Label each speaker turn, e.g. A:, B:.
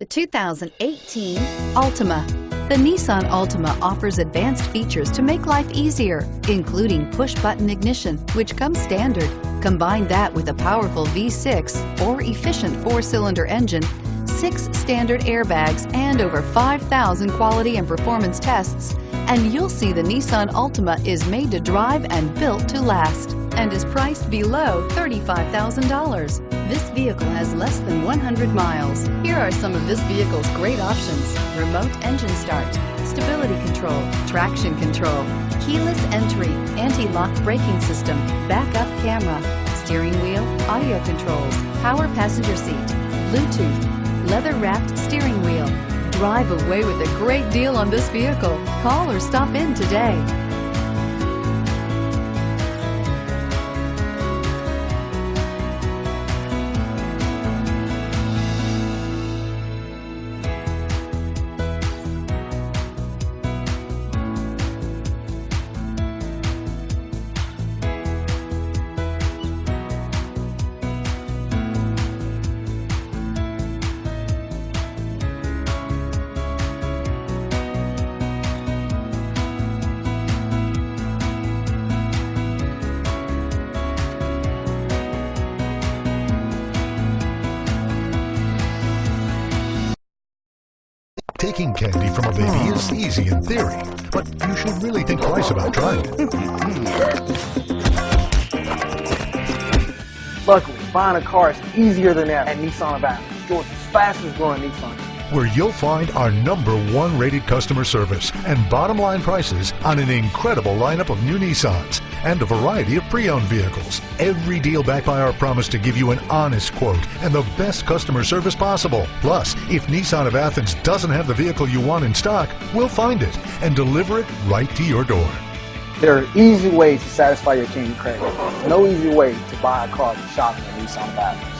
A: The 2018 Altima. The Nissan Altima offers advanced features to make life easier, including push-button ignition, which comes standard. Combine that with a powerful V6 or efficient 4-cylinder engine, 6 standard airbags, and over 5,000 quality and performance tests, and you'll see the Nissan Altima is made to drive and built to last, and is priced below $35,000. This vehicle has less than 100 miles. Here are some of this vehicle's great options: remote engine start, stability control, traction control, keyless entry, anti-lock braking system, backup camera, steering wheel audio controls, power passenger seat, Bluetooth, leather-wrapped steering wheel. Drive away with a great deal on this vehicle. Call or stop in today.
B: Taking candy from a baby is easy in theory, but you should really think twice about trying it.
C: Luckily, buying a car is easier than ever at Nissan of Athens, Georgia's fastest growing Nissan.
B: Where you'll find our #1 rated customer service and bottom line prices on an incredible lineup of new Nissans and a variety of pre-owned vehicles. Every deal backed by our promise to give you an honest quote and the best customer service possible. Plus, if Nissan of Athens doesn't have the vehicle you want in stock, we'll find it and deliver it right to your door.
C: There are easy ways to satisfy your candy craving. No easy way to buy a car than shopping at Nissan of Athens.